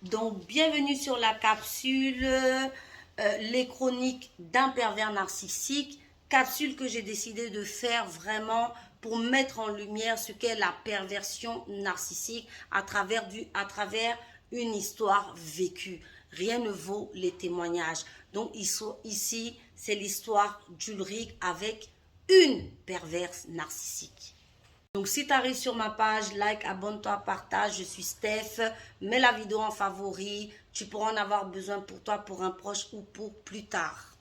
Donc, bienvenue sur la capsule Les chroniques d'un pervers narcissique. Capsule que j'ai décidé de faire vraiment pour mettre en lumière ce qu'est la perversion narcissique à travers une histoire vécue. Rien ne vaut les témoignages. Donc, ici, c'est l'histoire d'Ulrich avec une perverse narcissique. Donc, si tu arrives sur ma page, like, abonne-toi, partage. Je suis Steph. Mets la vidéo en favori. Tu pourras en avoir besoin pour toi, pour un proche ou pour plus tard.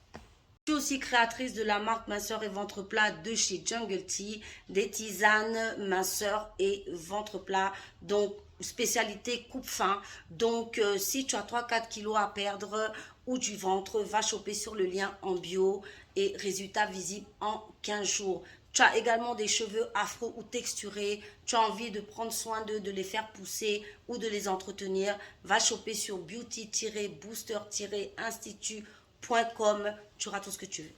Je suis aussi créatrice de la marque Minceur et Ventre Plat de chez Jungle Tea. Des tisanes, minceur et ventre plat. Donc, spécialité coupe-faim. Donc, si tu as 3-4 kilos à perdre ou du ventre, va choper sur le lien en bio et résultat visible en 15 jours. Tu as également des cheveux afro ou texturés, tu as envie de prendre soin d'eux, de les faire pousser ou de les entretenir, va choper sur beauty-booster-institut.com, tu auras tout ce que tu veux.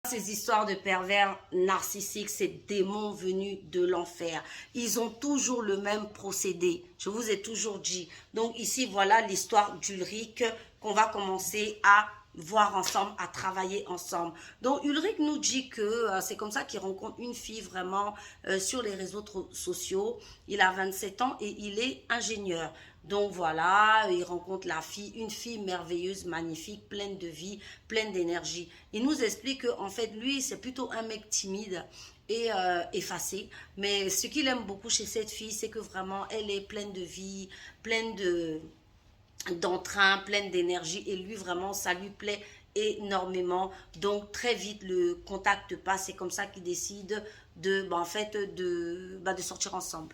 Ces histoires de pervers narcissiques, ces démons venus de l'enfer, ils ont toujours le même procédé, je vous ai toujours dit. Donc ici, voilà l'histoire d'Ulrich qu'on va commencer à voir ensemble, à travailler ensemble. Donc Ulrich nous dit que c'est comme ça qu'il rencontre une fille vraiment sur les réseaux sociaux. Il a 27 ans et il est ingénieur. Donc voilà, il rencontre la fille, une fille merveilleuse, magnifique, pleine de vie, pleine d'énergie. Il nous explique qu'en fait, lui, c'est plutôt un mec timide et effacé. Mais ce qu'il aime beaucoup chez cette fille, c'est que vraiment, elle est pleine de vie, pleine d'entrain, pleine d'énergie, et lui vraiment ça lui plaît énormément. Donc très vite le contact passe, c'est comme ça qu'ils décident de sortir ensemble.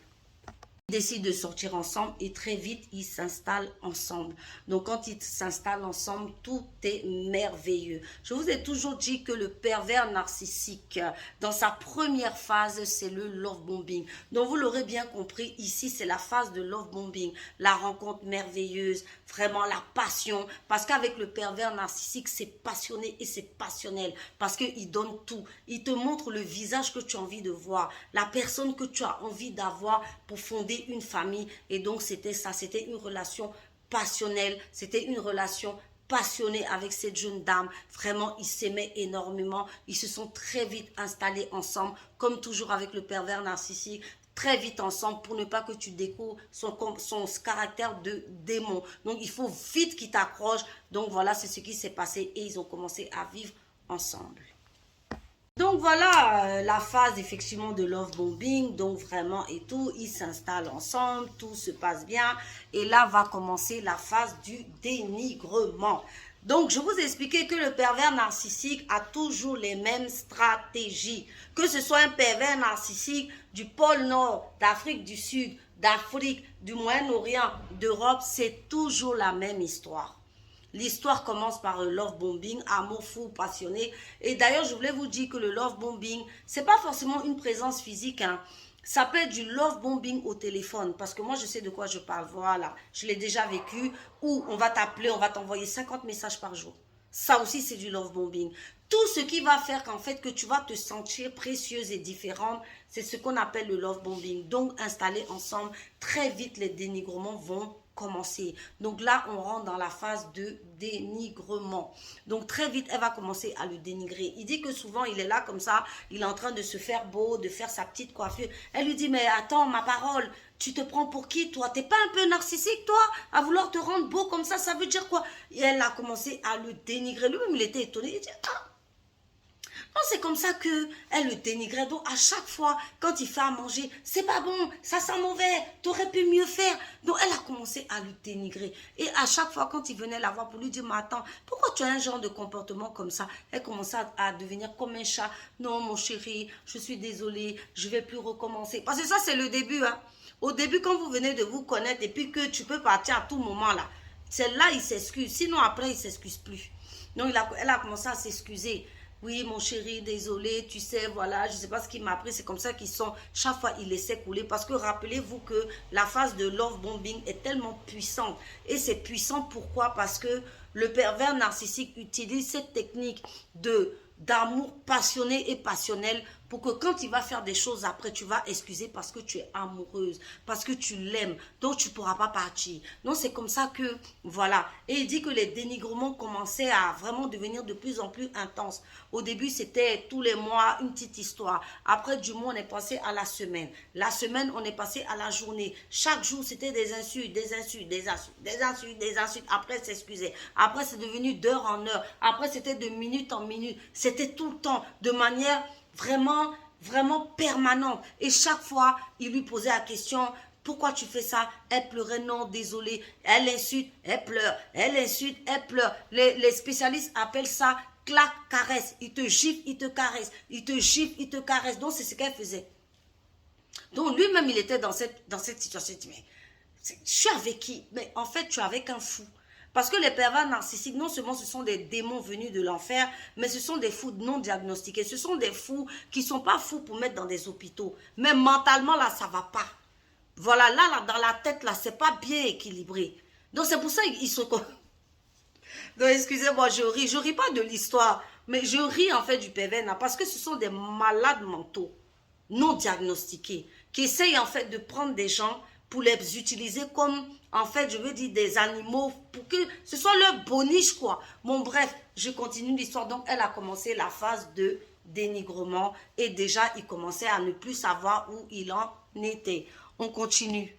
Ils décident de sortir ensemble et très vite ils s'installent ensemble. Donc quand ils s'installent ensemble, tout est merveilleux. Je vous ai toujours dit que le pervers narcissique, dans sa première phase, c'est le love bombing. Donc vous l'aurez bien compris, ici c'est la phase de love bombing, la rencontre merveilleuse, vraiment la passion. Parce qu'avec le pervers narcissique, c'est passionné et c'est passionnel. Parce qu'il donne tout. Il te montre le visage que tu as envie de voir, la personne que tu as envie d'avoir pour fonder une famille. Et donc c'était ça, c'était une relation passionnelle, c'était une relation passionnée avec cette jeune dame. Vraiment, ils s'aimaient énormément, ils se sont très vite installés ensemble, comme toujours avec le pervers narcissique, très vite ensemble pour ne pas que tu découvres son caractère de démon. Donc il faut vite qu'il t'accroche. Donc voilà, c'est ce qui s'est passé et ils ont commencé à vivre ensemble. Donc voilà la phase effectivement de love bombing, donc vraiment et tout, ils s'installent ensemble, tout se passe bien et là va commencer la phase du dénigrement. Donc je vous ai expliqué que le pervers narcissique a toujours les mêmes stratégies, que ce soit un pervers narcissique du pôle Nord, d'Afrique du Sud, d'Afrique, du Moyen-Orient, d'Europe, c'est toujours la même histoire. L'histoire commence par le love bombing, amour fou, passionné. Et d'ailleurs, je voulais vous dire que le love bombing, c'est pas forcément une présence physique. Hein. Ça peut être du love bombing au téléphone. Parce que moi, je sais de quoi je parle. Voilà, je l'ai déjà vécu. Où on va t'appeler, on va t'envoyer 50 messages par jour. Ça aussi, c'est du love bombing. Tout ce qui va faire qu'en fait, que tu vas te sentir précieuse et différente, c'est ce qu'on appelle le love bombing. Donc, installés ensemble, très vite, les dénigrements vont commencer. Donc là, on rentre dans la phase de dénigrement. Donc très vite, elle va commencer à le dénigrer. Il dit que souvent, il est là comme ça, il est en train de se faire beau, de faire sa petite coiffure. Elle lui dit, mais attends, ma parole, tu te prends pour qui, toi? T'es pas un peu narcissique, toi? À vouloir te rendre beau comme ça veut dire quoi? Et elle a commencé à le dénigrer. Lui-même, il était étonné. Il dit, ah, non, c'est comme ça qu'elle le dénigrait. Donc, à chaque fois, quand il fait à manger, c'est pas bon, ça sent mauvais, t'aurais pu mieux faire. Donc, elle a commencé à le dénigrer. Et à chaque fois, quand il venait la voir pour lui dire, mais attends, pourquoi tu as un genre de comportement comme ça? Elle commençait à devenir comme un chat. Non, mon chéri, je suis désolée, je vais plus recommencer. Parce que ça, c'est le début. Hein. Au début, quand vous venez de vous connaître et puis que tu peux partir à tout moment, là, c'est là il s'excuse. Sinon, après, il s'excuse plus. Donc, elle a commencé à s'excuser. Oui, mon chéri, désolé, tu sais, voilà, je ne sais pas ce qu'il m'a appris, c'est comme ça qu'ils sont, chaque fois, ils laissaient couler. Parce que rappelez-vous que la phase de love bombing est tellement puissante. Et c'est puissant, pourquoi? Parce que le pervers narcissique utilise cette technique d'amour passionné et passionnel pour que quand il va faire des choses après, tu vas excuser parce que tu es amoureuse, parce que tu l'aimes, donc tu ne pourras pas partir. Donc c'est comme ça que, voilà. Et il dit que les dénigrements commençaient à vraiment devenir de plus en plus intenses. Au début, c'était tous les mois une petite histoire. Après, du mois, on est passé à la semaine. La semaine, on est passé à la journée. Chaque jour, c'était des insultes, des insultes, des insultes, des insultes, des insultes. Après, s'excuser. Après, c'est devenu d'heure en heure. Après, c'était de minute en minute. C'était tout le temps, de manière vraiment, vraiment permanente. Et chaque fois, il lui posait la question, pourquoi tu fais ça? Elle pleurait, non, désolé. Elle insulte, elle pleure. Elle insulte, elle pleure. Les spécialistes appellent ça claque, caresse. Il te gifle, il te caresse. Il te gifle, il te caresse. Donc, c'est ce qu'elle faisait. Donc, lui-même, il était dans cette situation. Il dit, mais je suis avec qui? Mais en fait, tu es avec un fou. Parce que les pervers narcissiques, non seulement ce sont des démons venus de l'enfer, mais ce sont des fous non diagnostiqués. Ce sont des fous qui ne sont pas fous pour mettre dans des hôpitaux. Mais mentalement, là, ça ne va pas. Voilà, là, dans la tête, là, c'est pas bien équilibré. Donc, c'est pour ça qu'ils sont comme... Donc, excusez-moi, je ris. Je ris pas de l'histoire, mais je ris en fait du pervers, parce que ce sont des malades mentaux, non diagnostiqués, qui essayent en fait de prendre des gens pour les utiliser comme, en fait, je veux dire, des animaux, pour que ce soit leur boniche, quoi. Bon, bref, je continue l'histoire. Donc, elle a commencé la phase de dénigrement et déjà, il commençait à ne plus savoir où il en était. On continue.